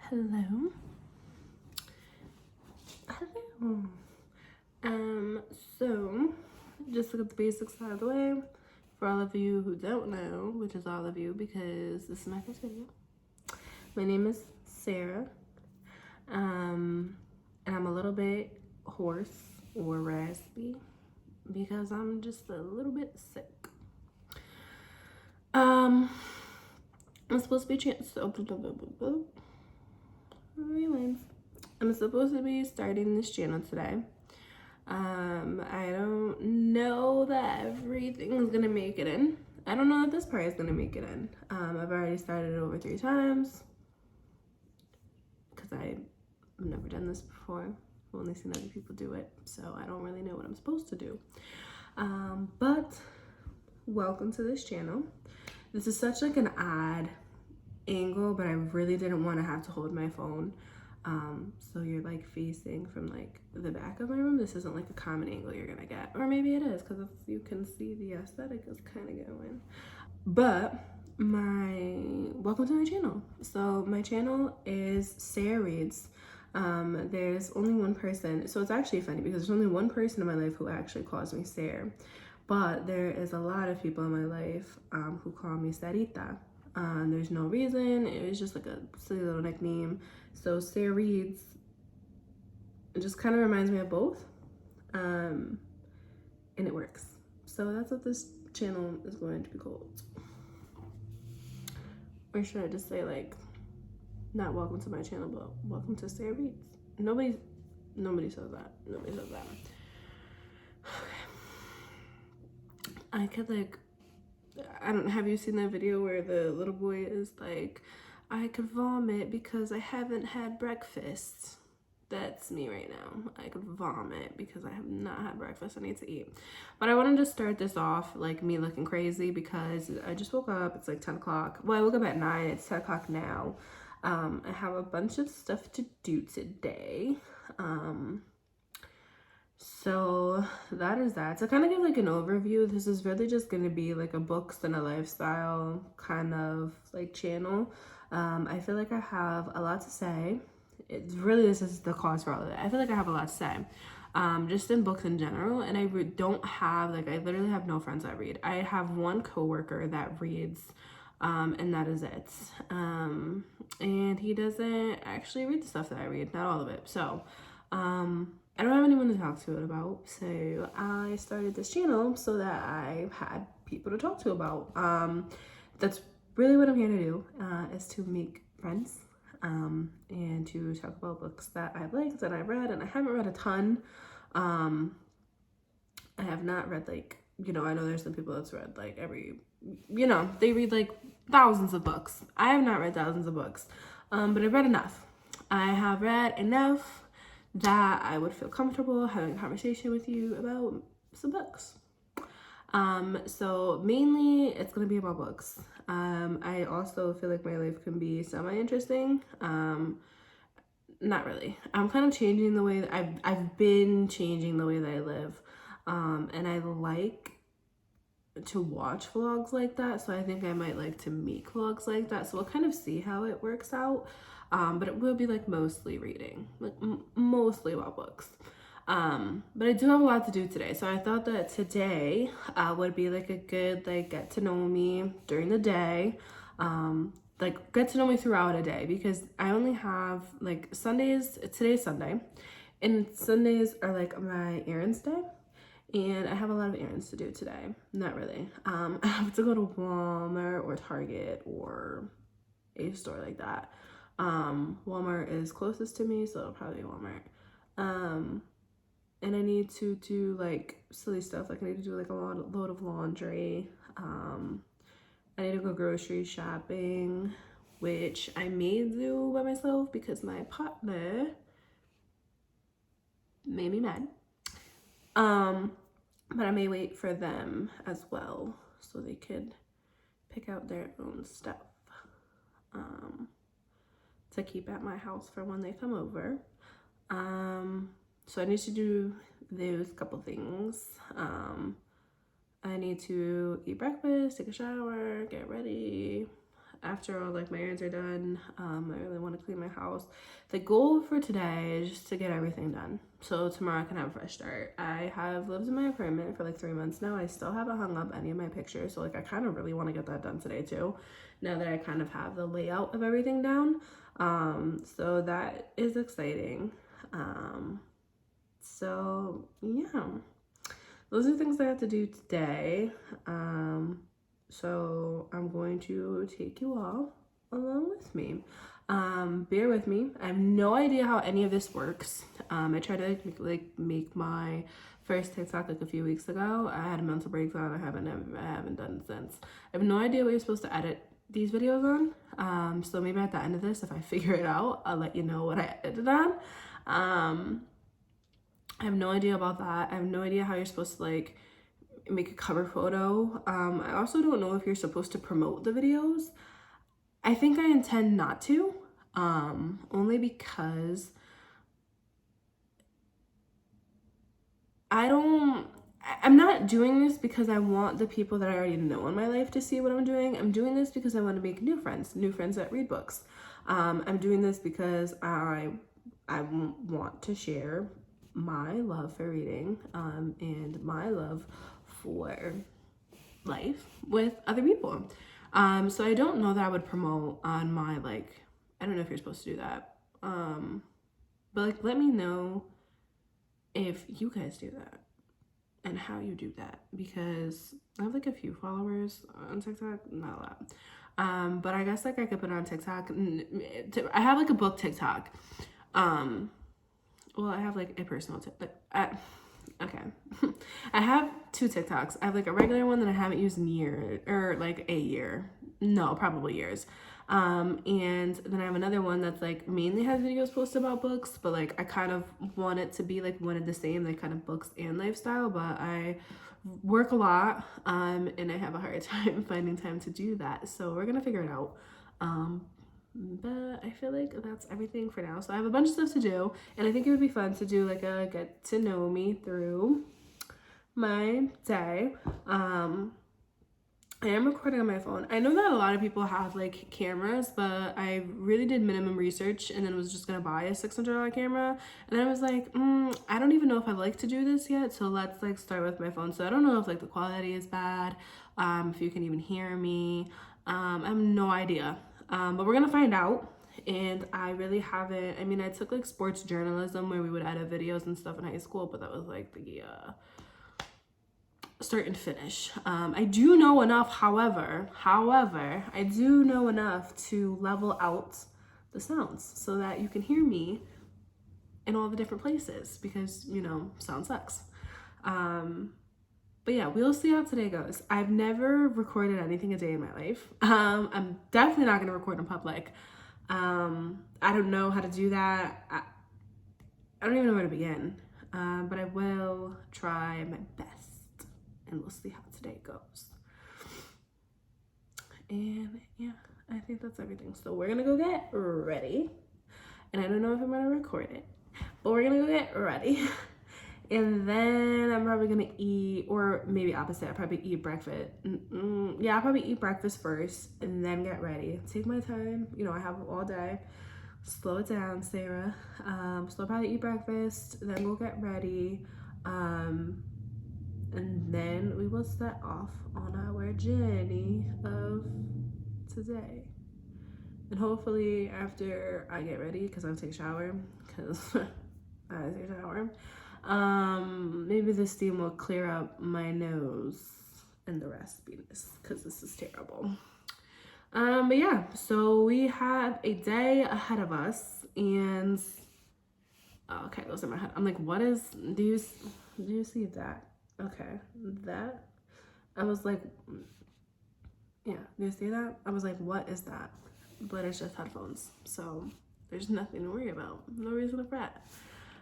Hello. Hello. So just to get the basics out of the way, for all of you who don't know, which is all of you because this is my first video, my name is Sarah. And I'm a little bit hoarse or raspy because I'm just a little bit sick. I'm supposed to be rewind. I'm supposed to be starting this channel today. I don't know that everything is gonna make it in. I don't know if this part is gonna make it in. I've already started it over 3 times because I've never done this before. I've only seen other people do it, so I don't really know what I'm supposed to do. But welcome to this channel. This is such like an odd angle, but I really didn't want to have to hold my phone. So you're like facing from like the back of my room. This isn't like a common angle you're gonna get, or maybe it is because you can see the aesthetic is kind of going. But welcome to my channel. So my channel is Sarah Reads. There's only one person, so it's actually funny because there's only one person in my life who actually calls me Sarah, but there is a lot of people in my life who call me Sarita. There's no reason. It was just like a silly little nickname. So Sarah Reads, it just kind of reminds me of both. And it works. So that's what this channel is going to be called. Or should I just say like, not welcome to my channel, but welcome to Sarah Reads. Nobody says that. Nobody says that. Okay. I could like, have you seen that video where the little boy is like, I could vomit because I haven't had breakfast? That's me right now. I could vomit because I have not had breakfast. I need to eat. But I wanted to start this off like me looking crazy because I just woke up. It's like 10 o'clock. Well, I woke up at 9. It's 10 o'clock now. I have a bunch of stuff to do today. So that is that. To kind of give like an overview, this is really just going to be like a books and a lifestyle kind of like channel. I feel like I have a lot to say. This is the cause for all of it. I feel like I have a lot to say. Just in books in general, and I don't have like, I literally have no friends that read. I have one coworker that reads, and that is it. And he doesn't actually read the stuff that I read, not all of it. So I don't have anyone to talk to it about, so I started this channel so that I had people to talk to about. That's really what I'm here to do, is to make friends, and to talk about books that I've liked and I've read, and I haven't read a ton. I have not read like, I know there's some people that's read like they read like thousands of books. I have not read thousands of books, but I've read enough. I have read enough that I would feel comfortable having a conversation with you about some books. So mainly it's gonna be about books. I also feel like my life can be semi-interesting. Not really. I'm kind of changing the way that I've been changing the way that I live. And I like to watch vlogs like that, so I think I might like to make vlogs like that, so we'll kind of see how it works out. But it will be like mostly reading, like mostly about books. But I do have a lot to do today, so I thought that today would be like a good like get to know me during the day, like get to know me throughout a day, because I only have like Sundays. Today's Sunday, and Sundays are like my errands day. And I have a lot of errands to do today. Not really. I have to go to Walmart or Target or a store like that. Walmart is closest to me, so probably Walmart. And I need to do like silly stuff. Like I need to do like a load of laundry. I need to go grocery shopping, which I may do by myself because my partner made me mad. But I may wait for them as well so they could pick out their own stuff to keep at my house for when they come over. So I need to do those couple things. I need to eat breakfast, take a shower, get ready, after all like my errands are done, I really want to clean my house. The goal for today is just to get everything done, so tomorrow I can have a fresh start. I have lived in my apartment for like 3 months now. I still haven't hung up any of my pictures, so like I kind of really want to get that done today too, now that I kind of have the layout of everything down. So that is exciting. So yeah, those are things I have to do today. So I'm going to take you all along with me. Bear with me. I have no idea how any of this works. I tried to make my first TikTok like a few weeks ago. I had a mental breakdown. I haven't done it since. I have no idea what you're supposed to edit these videos on. So maybe at the end of this, if I figure it out, I'll let you know what I edited on. I have no idea about that. I have no idea how you're supposed to like make a cover photo. I also don't know if you're supposed to promote the videos. I think I intend not to, only because I'm not doing this because I want the people that I already know in my life to see what I'm doing. I'm doing this because I want to make new friends that read books. I'm doing this because I want to share my love for reading, and my love for life with other people. So I don't know that I would promote on my, like, I don't know if you're supposed to do that. But like, let me know if you guys do that and how you do that, because I have like a few followers on TikTok, not a lot. But I guess like I could put on TikTok. I have like a book TikTok. Well, I have like a personal okay. I have 2 TikToks. I have like a regular one that I haven't used in years, or like a year. No, probably years. And then I have another one that's like mainly has videos posted about books, but like I kind of want it to be like one and the same, like kind of books and lifestyle, but I work a lot, and I have a hard time finding time to do that. So we're gonna figure it out. But I feel like that's everything for now. So I have a bunch of stuff to do, and I think it would be fun to do like a get to know me through my day. I am recording on my phone. I know that a lot of people have like cameras, but I really did minimum research and then was just gonna buy a $600 camera. And then I was like, I don't even know if I like to do this yet. So let's like start with my phone. So I don't know if like the quality is bad, if you can even hear me. I have no idea. But we're gonna find out. And I really haven't, I mean, I took like sports journalism where we would edit videos and stuff in high school, but that was like the start and finish. I do know enough, however, I do know enough to level out the sounds so that you can hear me in all the different places, because, you know, sound sucks. But yeah, we'll see how today goes. I've never recorded anything a day in my life. I'm definitely not gonna record in public. I don't know how to do that. I don't even know where to begin, but I will try my best. And we'll see how today goes. And yeah, I think that's everything. So we're gonna go get ready. And I don't know if I'm gonna record it, but we're gonna go get ready. And then I'm probably gonna eat, or maybe opposite, I'll probably eat breakfast. Yeah, I'll probably eat breakfast first and then get ready. Take my time, you know, I have all day. Slow it down, Sarah. So I'll probably eat breakfast, then go get ready. And then we will set off on our journey of today. And hopefully after I get ready, because I'll take a shower, because I take a shower, maybe the steam will clear up my nose and the raspiness, because this is terrible. But yeah, so we have a day ahead of us, and okay, those are my head. I'm like, what is, do you see that? Okay, that, I was like, yeah, do you see that? I was like, what is that? But it's just headphones, so there's nothing to worry about. No reason to fret.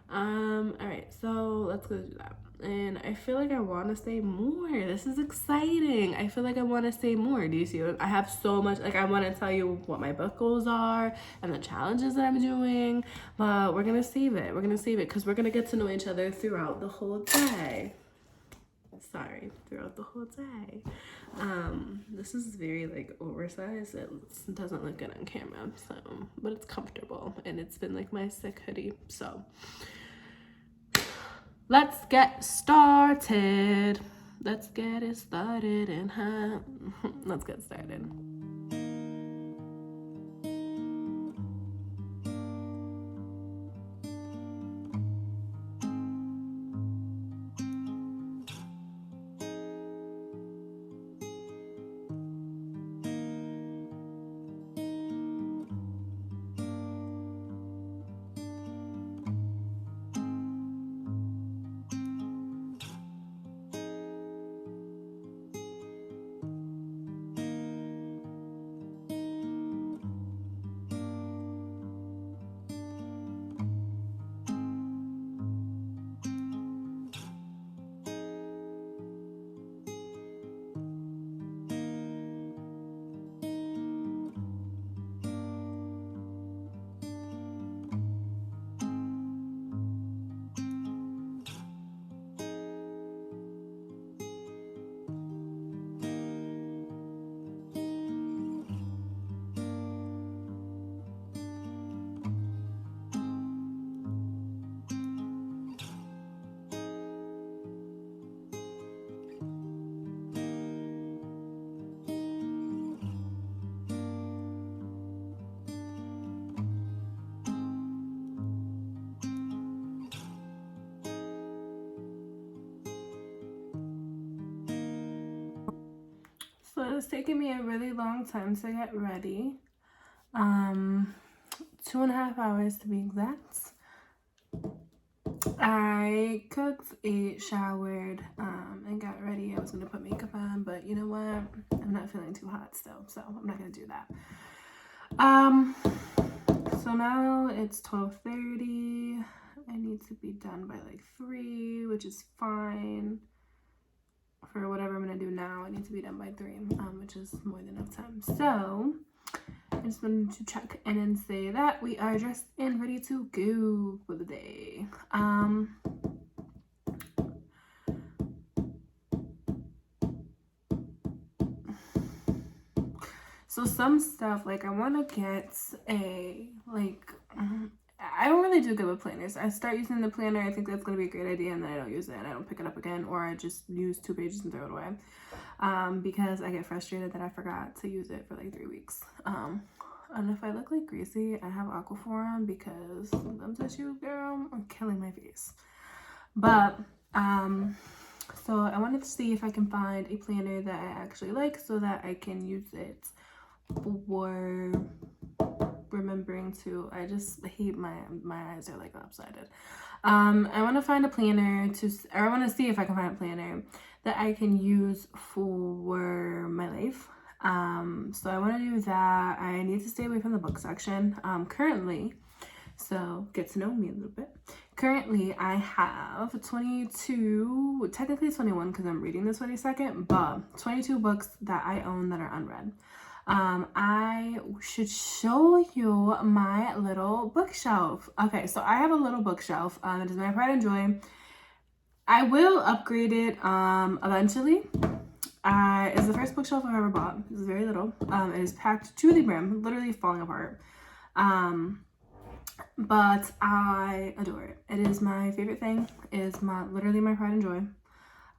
All right, so let's go do that. And I feel like I want to say more. This is exciting. I feel like I want to say more. Do you see what I have? So much, like, I want to tell you what my book goals are and the challenges that I'm doing, but we're gonna save it. We're gonna save it because we're gonna get to know each other throughout the whole day. Sorry, throughout the whole day. This is very like oversized. It doesn't look good on camera, so but it's comfortable and it's been like my sick hoodie. So let's get started. Let's get it started and let's get started. So it's taken me a really long time to get ready. 2.5 hours to be exact. I cooked, ate, showered, and got ready. I was gonna put makeup on, but you know what? I'm not feeling too hot still, so I'm not gonna do that. So now it's 12:30. I need to be done by like 3, which is fine. For whatever I'm gonna do now, I need to be done by 3, which is more than enough time. So I just wanted to check in and say that we are dressed and ready to go for the day. So some stuff, like I want to get a, like, I don't really do good with planners. I start using the planner, I think that's going to be a great idea, and then I don't use it and I don't pick it up again, or I just use 2 pages and throw it away. Because I get frustrated that I forgot to use it for like 3 weeks. And if I look like greasy, I have Aquaphor on because them tissues, girl, are killing my face. But, so I wanted to see if I can find a planner that I actually like so that I can use it for remembering to, I just hate my eyes are like lopsided. I want to find a planner or I want to see if I can find a planner that I can use for my life. So I want to do that. I need to stay away from the book section. Currently, so get to know me a little bit. Currently, I have 22, technically 21 because I'm reading the 22nd, but 22 books that I own that are unread. I should show you my little bookshelf. Okay, so I have a little bookshelf. It is my pride and joy. I will upgrade it eventually. It's the first bookshelf I've ever bought. It's very little. It is packed to the brim, literally falling apart. But I adore it. It is my favorite thing. It is literally my pride and joy.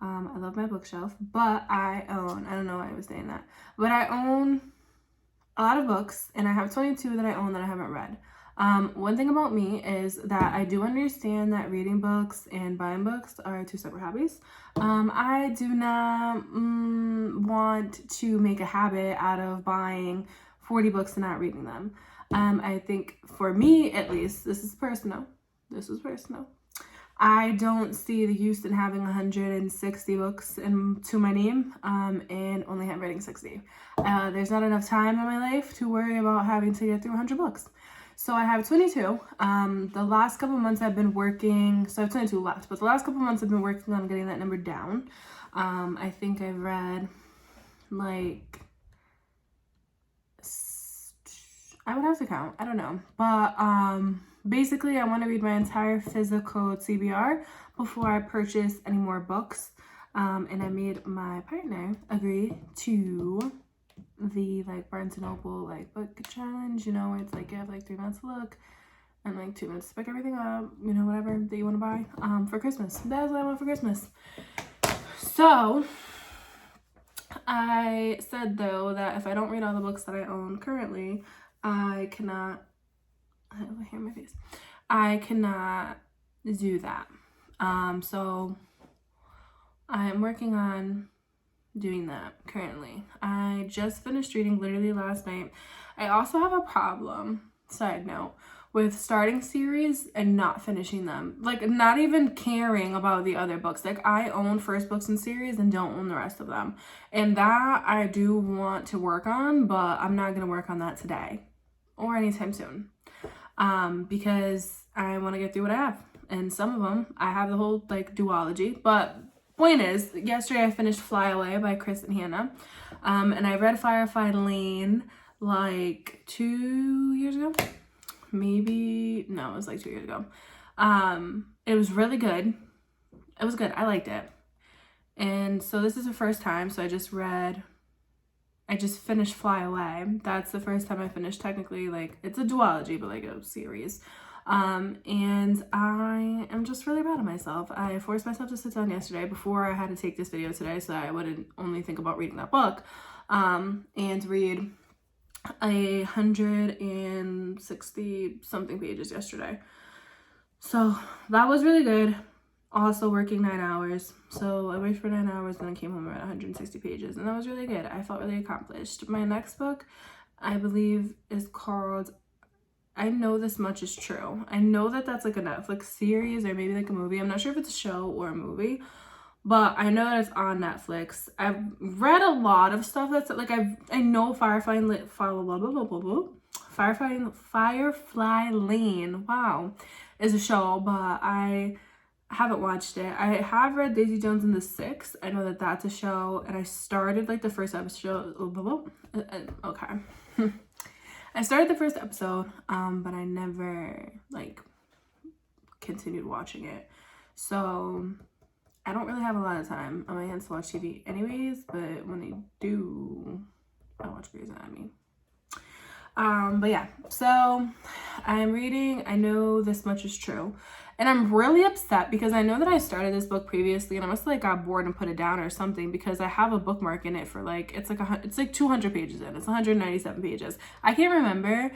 I love my bookshelf, but I don't know why I was saying that, but I own a lot of books, and I have 22 that I own that I haven't read. One thing about me is that I do understand that reading books and buying books are 2 separate hobbies. I do not want to make a habit out of buying 40 books and not reading them. I think for me, at least, this is personal. I don't see the use in having 160 books to my name and only reading 60. There's not enough time in my life to worry about having to get through 100 books. So I have 22. The last couple months I've been working, so I have 22 left, but the last couple months I've been working on getting that number down. I think I've read like, I would have to count, I don't know, but basically I want to read my entire physical TBR before I purchase any more books. And I made my partner agree to the like Barnes & Noble like book challenge, you know, where it's like you have like 3 months to look and like 2 minutes to pick everything up, you know, whatever that you want to buy for Christmas. That's what I want for Christmas. So I said though that if I don't read all the books that I own currently, I cannot do that. So I'm working on doing that currently. I just finished reading literally last night. I also have a problem, side note, with starting series and not finishing them. Like, not even caring about the other books. Like, I own first books in series and don't own the rest of them. And that I do want to work on, but I'm not going to work on that today or anytime soon. Because I want to get through what I have. And some of them, I have the whole, like, duology. But point is, yesterday I finished Fly Away by Chris and Hannah. And I read Firefly Lane, like, 2 years ago. Maybe, no, it was like 2 years ago. It was really good. It was good. I liked it. And so this is the first time. So I just finished Fly Away. That's the first time I finished technically, like, it's a duology, but like a series. And I am just really proud of myself. I forced myself to sit down yesterday before I had to take this video today so that I wouldn't only think about reading that book, and read 160 something pages yesterday. So that was really good. Also working 9 hours. So I worked for 9 hours and then came home around 160 pages. And that was really good. I felt really accomplished. My next book, I believe, is called I Know This Much Is True. I know that that's like a Netflix series or maybe like a movie. I'm not sure if it's a show or a movie. But I know that it's on Netflix. I've read a lot of stuff that's like I know Firefly Lane, wow, is a show, but I haven't watched it. I have read Daisy Jones and the Six. I know that that's a show, and I started like the first episode. Okay, I started the first episode, but I never like continued watching it. So I don't really have a lot of time on my hands to watch TV anyways, but when I do, I watch Grey's Anatomy. But yeah, so I'm reading I Know This Much Is True. And I'm really upset because I know that I started this book previously and I must have like got bored and put it down or something because I have a bookmark in it for like, it's like 200 pages in. It's 197 pages. I can't remember.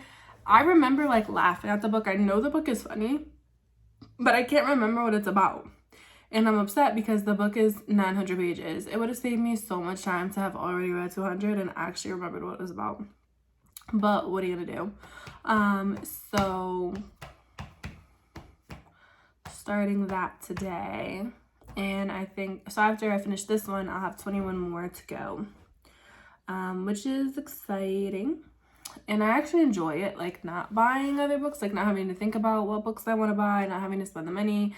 I remember like laughing at the book. I know the book is funny, but I can't remember what it's about. And I'm upset because the book is 900 pages. It would have saved me so much time to have already read 200 and actually remembered what it was about. But what are you gonna do? So starting that today. And I think, so after I finish this one, I'll have 21 more to go. Which is exciting. And I actually enjoy it, like not buying other books, like not having to think about what books I want to buy, not having to spend the money.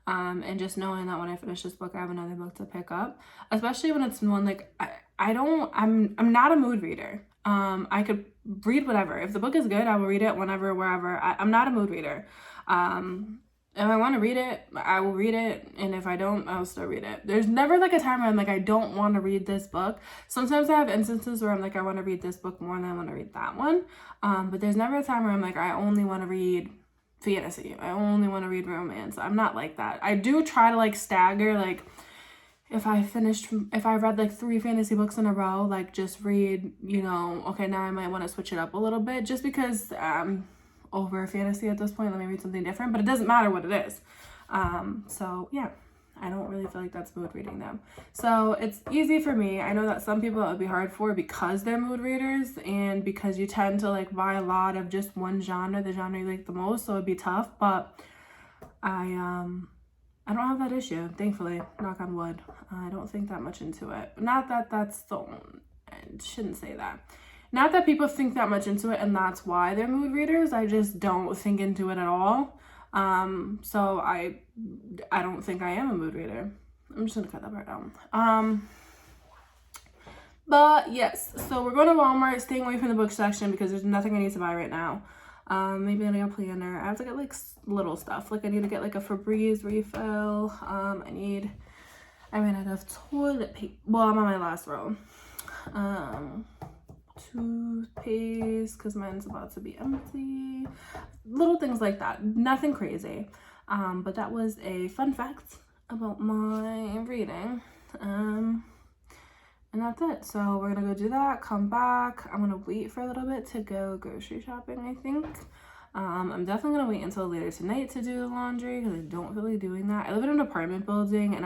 And just knowing that when I finish this book, I have another book to pick up, especially when it's one like I'm not a mood reader. I could read whatever. If the book is good, I will read it whenever, wherever. I'm not a mood reader. If I want to read it, I will read it. And if I don't, I'll still read it. There's never like a time where I'm like, I don't want to read this book. Sometimes I have instances where I'm like, I want to read this book more than I want to read that one. But there's never a time where I'm like, I only want to read fantasy. I only want to read romance. I'm not like that. I do try to like stagger, like if I read like 3 fantasy books in a row, like just read, you know, okay, now I might want to switch it up a little bit just because over fantasy at this point. Let me read something different, but it doesn't matter what it is. So yeah, I don't really feel like that's mood reading them. So it's easy for me. I know that some people it would be hard for because they're mood readers and because you tend to like buy a lot of just one genre, the genre you like the most, so it'd be tough. But I don't have that issue, thankfully, knock on wood. I don't think that much into it. Not that that's the, I shouldn't say that. Not that people think that much into it and that's why they're mood readers. I just don't think into it at all. So I don't think I am a mood reader. I'm just gonna cut that part out. But yes, so we're going to Walmart, staying away from the book section because there's nothing I need to buy right now. Maybe I need a planner. I have to get like little stuff. Like I need to get like a Febreze refill. I need I ran out of toilet paper. Well, I'm on my last row. Toothpaste, because mine's about to be empty. Little things like that. Nothing crazy. But that was a fun fact about my reading. And that's it. So we're gonna go do that, come back. I'm gonna wait for a little bit to go grocery shopping, I think. I'm definitely gonna wait until later tonight to do the laundry because I don't feel like doing that. I live in an apartment building and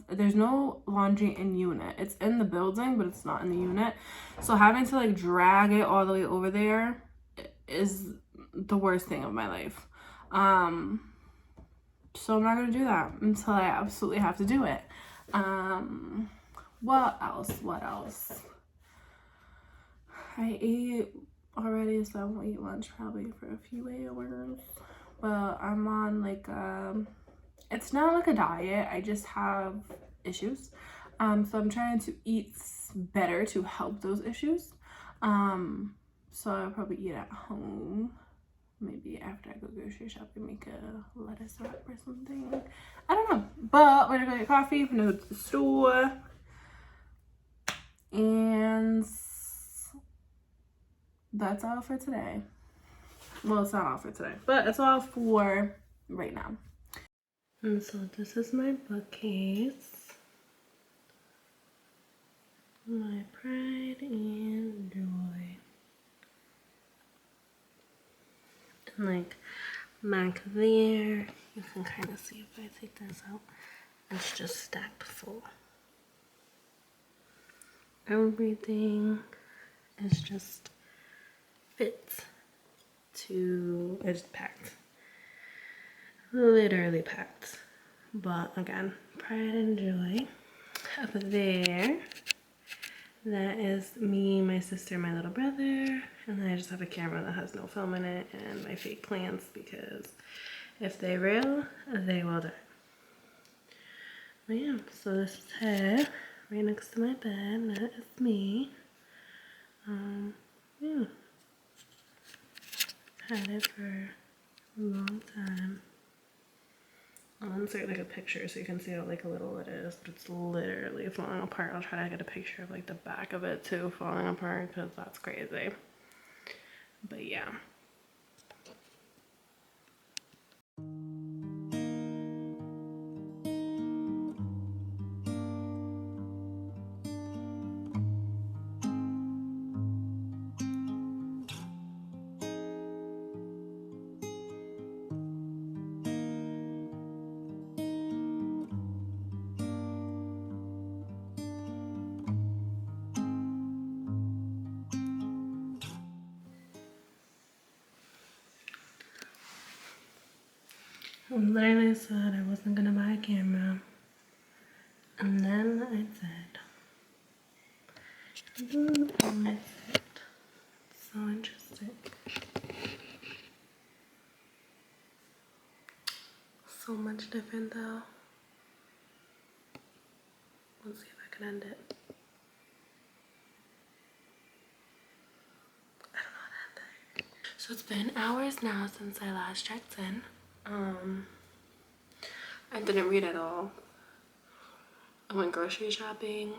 there's no laundry in unit. It's in the building, but it's not in the unit. So having to like drag it all the way over there is the worst thing of my life. So I'm not gonna do that until I absolutely have to do it. What else? I ate already, so I won't eat lunch probably for a few hours. But I'm on like it's not like a diet. I just have issues. So I'm trying to eat better to help those issues. So I'll probably eat at home. Maybe after I go grocery shopping, make a lettuce wrap or something. I don't know. But we're gonna go get coffee. We're gonna go to the store. And that's all for today. Well, it's not all for today, but it's all for right now. And so this is my bookcase. My pride and joy. And like back there, you can kind of see if I take this out. It's just stacked full. Everything is just fits to, it's packed. Literally packed. But again, pride and joy. Up there, that is me, my sister, my little brother. And then I just have a camera that has no film in it and my fake plants because if they real, they will die. But yeah, so this is her right next to my bed. That is me. Yeah. Had it for a long time. I'll insert like a picture so you can see how like little it is, but it's literally falling apart. I'll try to get a picture of like the back of it too falling apart because that's crazy. But yeah. I literally said I wasn't gonna buy a camera. And then I said, so interesting. So much different though. Let's see if I can end it. I don't know how to end it. So it's been hours now since I last checked in. I didn't read at all. I went grocery shopping.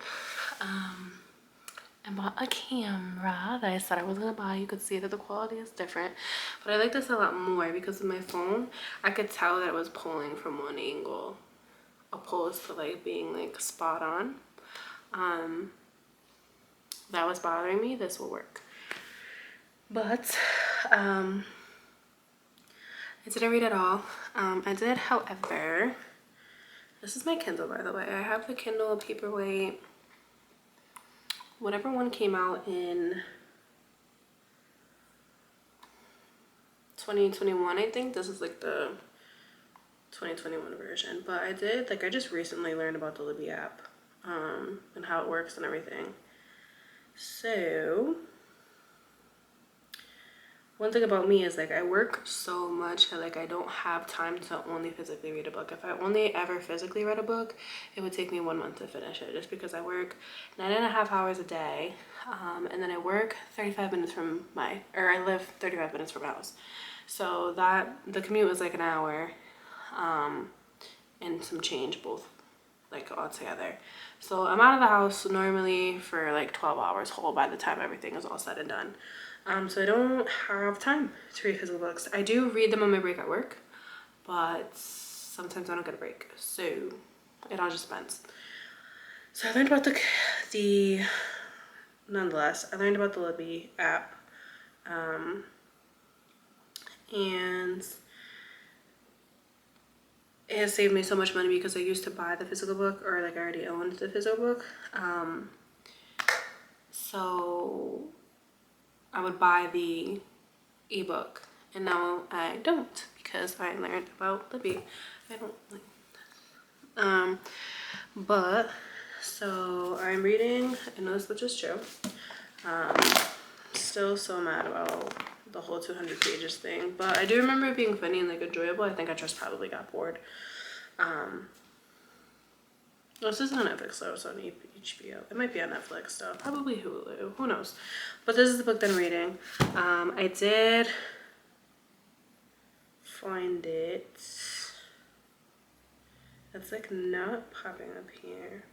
I bought a camera that I said I was gonna buy. You could see that the quality is different, but I like this a lot more because with my phone, I could tell that it was pulling from one angle opposed to like being like spot on. That was bothering me. This will work. But I didn't read at all. I did, however, this is my Kindle, by the way. I have the Kindle Paperweight, whatever one came out in 2021, I think. This is like the 2021 version. But I did, like, I just recently learned about the Libby app and how it works and everything. So one thing about me is like I work so much that like I don't have time to only physically read a book. If I only ever physically read a book, it would take me 1 month to finish it just because I work 9.5 hours a day. And then I work 35 minutes from I live 35 minutes from my house. So that the commute was like an hour and some change both like all together. So I'm out of the house normally for like 12 hours whole by the time everything is all said and done. So I don't have time to read physical books. I do read them on my break at work, but sometimes I don't get a break. So it all just depends. So I learned about nonetheless, I learned about the Libby app. And it has saved me so much money because I used to buy the physical book, or like I already owned the physical book. So I would buy the ebook, and now I don't because I learned about Libby. I don't like but so I'm reading, I know this, which is true. Still so mad about the whole 200 pages thing, but I do remember it being funny and like enjoyable. I think I just probably got bored. Well, this isn't on Netflix though, it's on HBO. It might be on Netflix though, probably Hulu, who knows. But this is the book that I'm reading. I did find it. It's like not popping up here.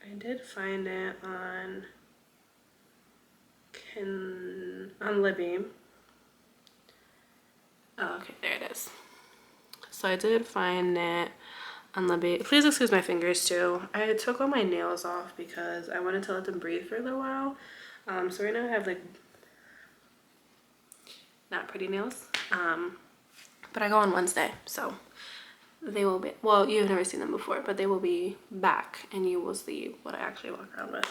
I did find it on Libby. Oh, okay, there it is. So I did find it on Libby. Please excuse my fingers too. I took all my nails off because I wanted to let them breathe for a little while. So right now I have like not pretty nails. But I go on Wednesday, so they will be, well, you've never seen them before, but they will be back and you will see what I actually walk around with.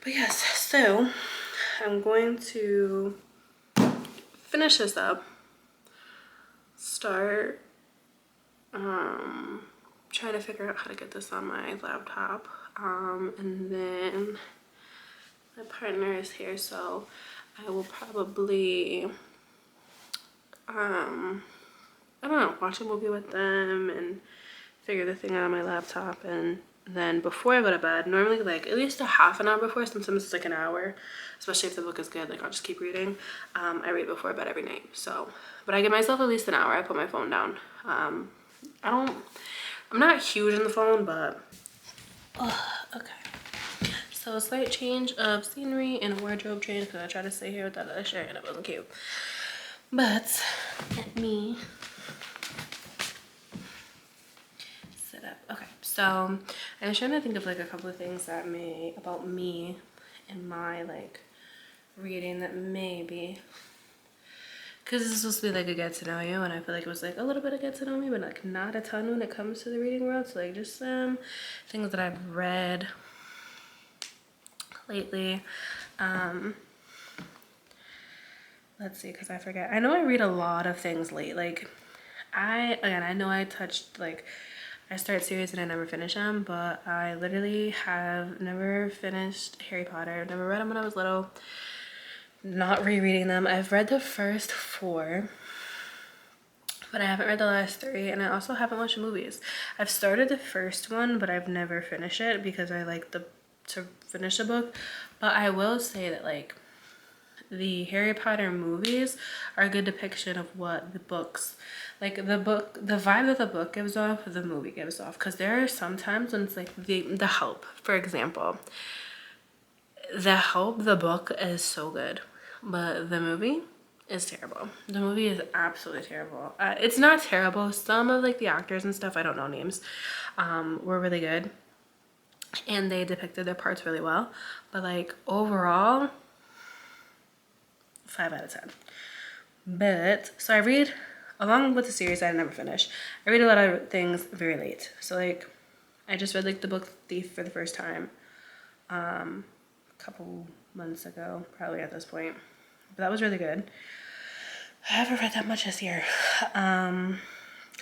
But yes, so I'm going to finish this up, start trying to figure out how to get this on my laptop, and then my partner is here, so I will probably I don't know, watch a movie with them and figure the thing out on my laptop. And then before I go to bed, normally like at least a half an hour before, sometimes it's like an hour, especially if the book is good, like I'll just keep reading. I read before bed every night, so, but I give myself at least an hour. I put my phone down. I'm not huge on the phone, but okay. So a slight change of scenery and a wardrobe change because I tried to stay here with that other shirt and it wasn't cute. But let me sit up. Okay, so I was trying to think of like a couple of things that about me and my like reading that maybe, because this is supposed to be like a get to know you, and I feel like it was like a little bit of get to know me, but like not a ton when it comes to the reading world. So like just some things that I've read lately. Let's see, because I forget. I know I read a lot of things late. Like I know I touched like I start series and I never finish them, but I literally have never finished Harry Potter. I've never read them when I was little. Not rereading them. I've read the first 4, but I haven't read the last 3, and I also haven't watched the movies. I've started the first one, but I've never finished it because I like to finish a book. But I will say that like the Harry Potter movies are a good depiction of what the books, like the vibe that the book gives off, the movie gives off. Because there are some times when it's like the Help, for example. The Help, the book is so good, but the movie is terrible. The movie is absolutely terrible. It's not terrible. Some of like the actors and stuff, I don't know names, were really good, and they depicted their parts really well. But like overall, 5 out of 10. But so I read, along with the series I never finish, I read a lot of things very late. So like I just read like the book Thief for the first time a couple months ago, probably at this point, but that was really good. I haven't read that much this year because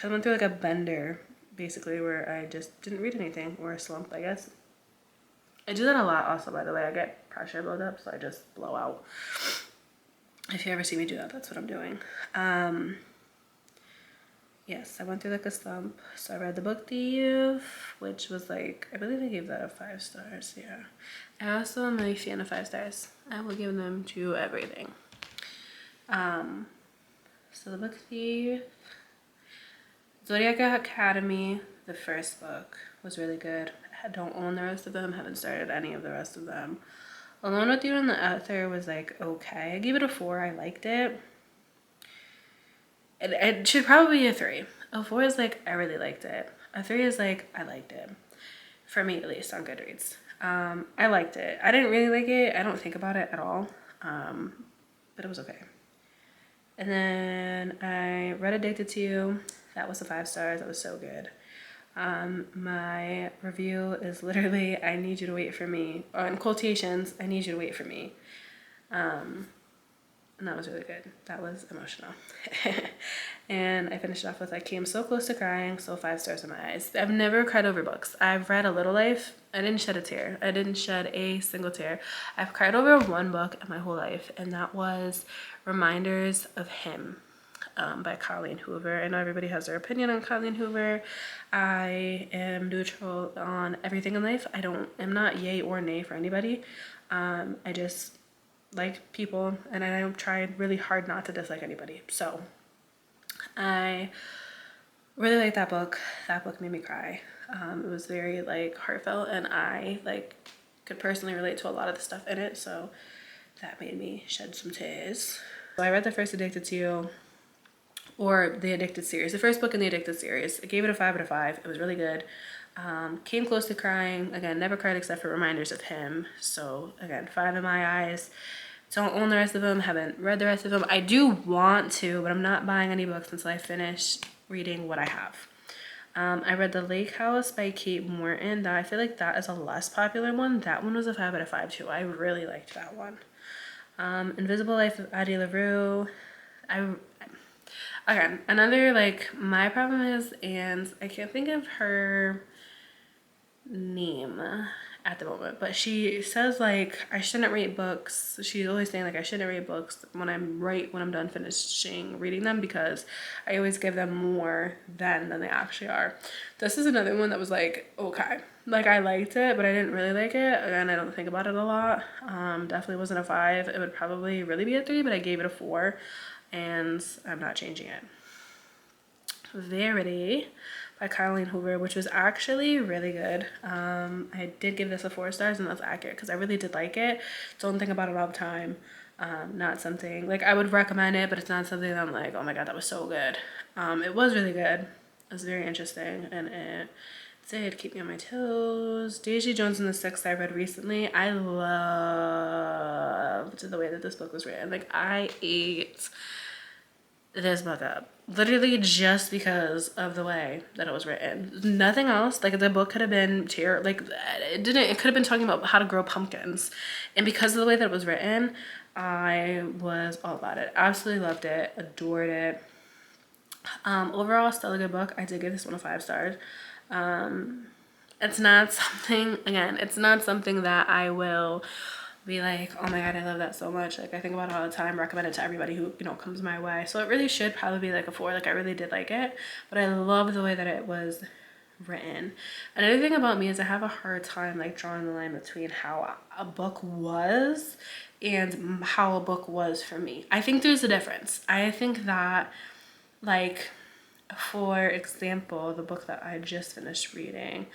I went through like a bender basically where I just didn't read anything, or a slump, I guess. I do that a lot also, by the way. I get pressure buildup, so I just blow out. If you ever see me do that, that's what I'm doing. Yes, I went through like a slump. So I read the book Thief, which was like, I believe I gave that a 5 stars. Yeah. I also am a really fan of 5 stars. I will give them to everything. So the book Thief, Zodiac Academy, the first book, was really good. I don't own the rest of them, haven't started any of the rest of them. Alone with You and the Ether was like okay. I gave it a 4. I liked it. It should probably be a 3. A 4 is like I really liked it. A 3 is like I liked it. For me at least on Goodreads. I liked it. I didn't really like it. I don't think about it at all. But it was okay. And then I read Addicted to You. That was a 5 stars. That was so good. My review is literally, I need you to wait for me. Or in quotations, I need you to wait for me. And that was really good. That was emotional. And I finished off with I came so close to crying, so 5 stars in my eyes. I've never cried over books. I've read A Little Life. I didn't shed a tear. I didn't shed a single tear. I've cried over one book in my whole life, and that was Reminders of Him by Colleen Hoover. I know everybody has their opinion on Colleen Hoover. I am neutral on everything in life. I'm not yay or nay for anybody. I just like people, and I tried really hard not to dislike anybody. So I really liked that book. That book made me cry. It was very like heartfelt, and I like could personally relate to a lot of the stuff in it, so that made me shed some tears. So I read the first Addicted to You, or the Addicted series, the first book in the Addicted series. I gave it a 5 out of 5. It was really good. Came close to crying. Again, never cried except for Reminders of Him. So again, 5 in my eyes. Don't own the rest of them. Haven't read the rest of them. I do want to, but I'm not buying any books until I finish reading what I have. I read The Lake House by Kate Morton. I feel like that is a less popular one. That one was a 5 out of 5 too. I really liked that one. Invisible Life of Addie LaRue. Again, another like my problem is, and I can't think of her name at the moment, but she says like I shouldn't read books. She's always saying like I shouldn't read books when I'm done finishing reading them, because I always give them more than they actually are. This is another one that was like okay, like I liked it, but I didn't really like it. Again, I don't think about it a lot. Definitely wasn't a 5. It would probably really be a 3, but I gave it a 4, and I'm not changing it. Verity by Colleen Hoover, which was actually really good. I did give this a 4 stars, and that's accurate because I really did like it. Don't think about it all the time. Not something like I would recommend it, but it's not something that I'm like, oh my god, that was so good. It was really good. It was very interesting, and it did keep me on my toes. Daisy Jones and the Six I read recently. I loved the way that this book was written. Like I ate this book up literally just because of the way that it was written. Nothing else. Like the book could have been it could have been talking about how to grow pumpkins, and because of the way that it was written, I was all about it. Absolutely loved it, adored it. Overall, still a good book. I did give this one a 5 stars. It's not something that I will be like, oh my god, I love that so much. Like I think about it all the time, recommend it to everybody who, comes my way. So it really should probably be like a 4. Like I really did like it, but I love the way that it was written. Another thing about me is I have a hard time like drawing the line between how a book was and how a book was for me. I think there's a difference. I think that like, for example, the book that I just finished reading,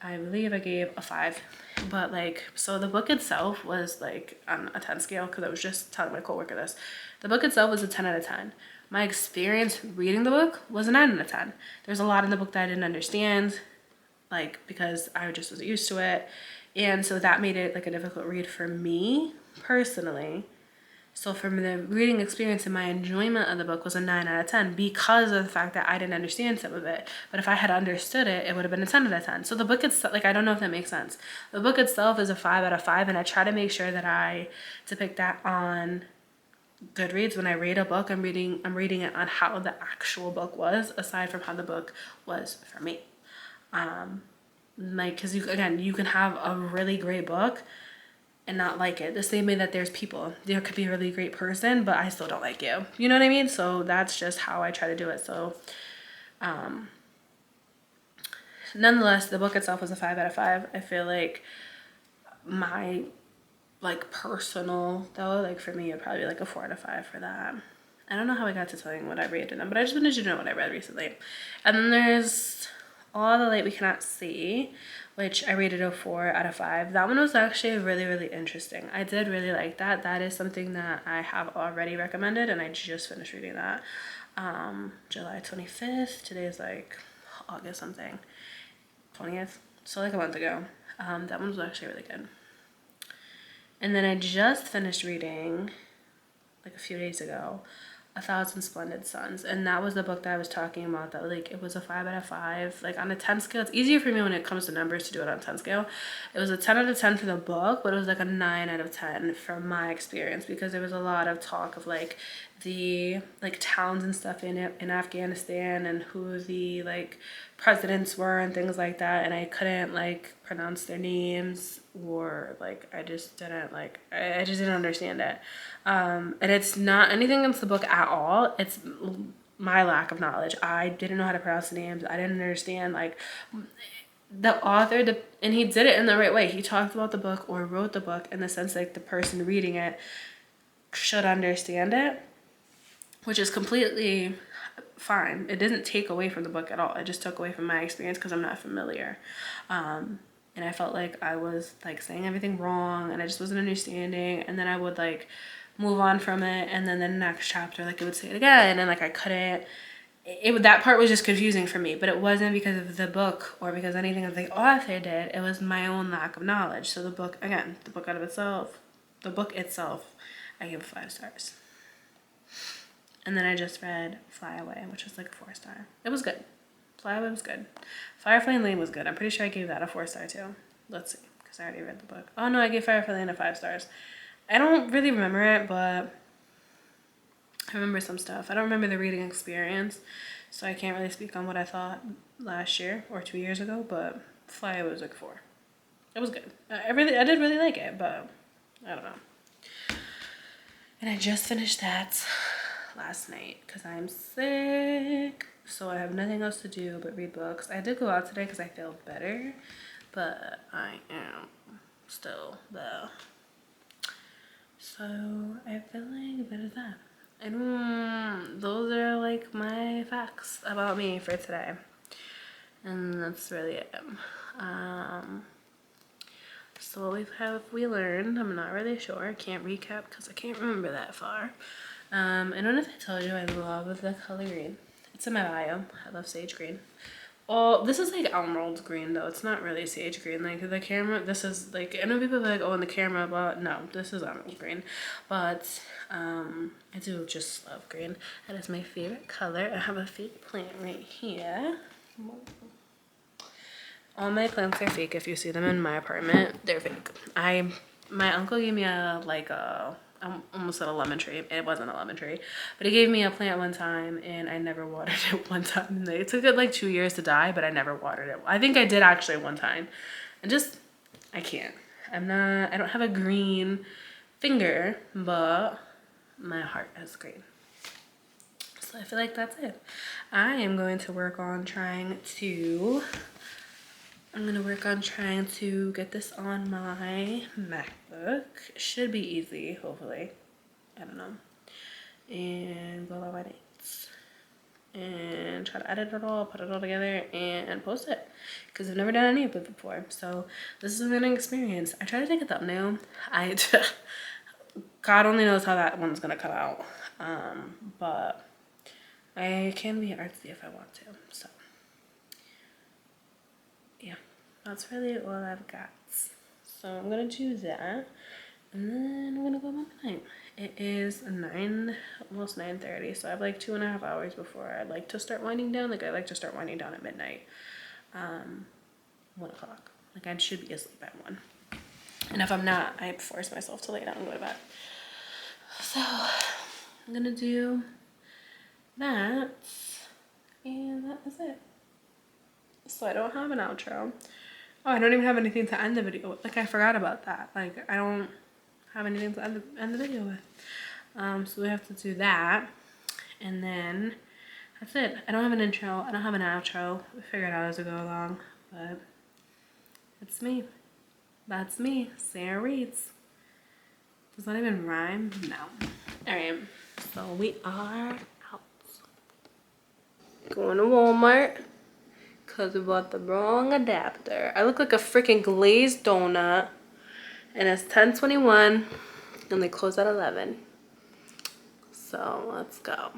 I believe I gave a 5, but like, so the book itself was like on a 10 scale, because I was just telling my coworker this. The book itself was a 10 out of 10. My experience reading the book was a 9 out of 10. There's a lot in the book that I didn't understand, like because I just wasn't used to it, and so that made it like a difficult read for me personally. So from the reading experience and my enjoyment of the book was a 9 out of 10 because of the fact that I didn't understand some of it. But if I had understood it, it would have been a 10 out of 10. So the book itself, like I don't know if that makes sense. The book itself is a 5 out of 5, and I try to make sure that I depict that on Goodreads. When I read a book, I'm reading it on how the actual book was, aside from how the book was for me. Like, because you can have a really great book and not like it. The same way that there's people, there could be a really great person, but I still don't like you. You know what I mean? So that's just how I try to do it. So, nonetheless, the book itself was a 5 out of 5. I feel like my, like personal though, like for me, it'd probably be like a 4 out of 5 for that. I don't know how I got to telling what I read in them, but I just wanted you to know what I read recently. And then there's All the Light We Cannot See, which I rated a 4 out of 5. That one was actually really, really interesting. I did really like that. That is something that I have already recommended, and I just finished reading that. July 25th. Today is like August something. 20th. So like a month ago. That one was actually really good. And then I just finished reading, like a few days ago, A Thousand Splendid Suns, and that was the book that I was talking about, that like it was a 5 out of 5. Like on a 10 scale, it's easier for me when it comes to numbers to do it on 10 scale. It was a 10 out of 10 for the book, but it was like a 9 out of 10 from my experience, because there was a lot of talk of like the like towns and stuff in Afghanistan, and who the like presidents were and things like that, and I couldn't like pronounce their names, or like I just didn't understand it. And it's not anything against the book at all. It's my lack of knowledge. I didn't know how to pronounce the names. I didn't understand like the author, and he did it in the right way. He talked about the book, or wrote the book, in the sense like the person reading it should understand it, which is completely fine. It didn't take away from the book at all. It just took away from my experience because I'm not familiar. And I felt like I was like saying everything wrong, and I just wasn't understanding. And then I would like move on from it, and then the next chapter, like it would say it again, and like I couldn't. That part was just confusing for me, but it wasn't because of the book or because anything that the author did. It was my own lack of knowledge. So the book, again, the book itself, I give 5 stars. And then I just read Fly Away, which was like a 4-star. It was good. Fly Away was good. Firefly Lane was good. I'm pretty sure I gave that a 4-star too. Let's see, because I already read the book. Oh no, I gave Firefly Lane a 5 stars. I don't really remember it, but I remember some stuff. I don't remember the reading experience, so I can't really speak on what I thought last year or 2 years ago, but Fly Away was like 4. It was good. I did really like it, but I don't know. And I just finished that last night because I'm sick, so I have nothing else to do but read books. I did go out today because I felt better, but I am still though. So I feel like that is that. And those are like my facts about me for today, and that's really it. So what have we learned? I'm not really sure. I can't recap because I can't remember that far. I don't know if I told you I love the color green. It's in my bio. I love sage green. Oh, this is like emerald green though. It's not really sage green. Like the camera, this is like, I know people are like, oh, in the camera, but no, this is emerald green. But I do just love green. That is my favorite color. I have a fake plant right here. All my plants are fake. If you see them in my apartment, they're fake. My uncle gave me I almost said a lemon tree. It wasn't a lemon tree, but he gave me a plant one time, and I never watered it one time. It took it like 2 years to die, but I never watered it. I think I did actually one time, and I can't. I don't have a green finger, but my heart is green. So I feel like that's it. I am going to work on trying to get this on my MacBook. It should be easy, hopefully. I don't know. And go over my dates. And try to edit it all, put it all together, and post it. Because I've never done any of it before. So this is a learning experience. I try to take a thumbnail. God only knows how that one's going to come out. But I can be artsy if I want to. So yeah, that's really all I've got. So I'm gonna do that, and then I'm gonna go home tonight. It is almost 9:30, so I have like 2.5 hours before I like to start winding down. Like I like to start winding down at midnight, 1 o'clock. Like I should be asleep at 1, and if I'm not, I force myself to lay down and go to bed. So I'm gonna do that, and that is it. So I don't have an outro. Oh, I don't even have anything to end the video with. Like, I forgot about that. Like, I don't have anything to end the video with. So we have to do that. And then that's it. I don't have an intro. I don't have an outro. We figured out as we go along. But it's me. That's me. Cerra reads. Does that even rhyme? No. Alright. So we are out. Going to Walmart because we bought the wrong adapter. I look like a freaking glazed donut. And it's 10:21 and they close at 11. So let's go.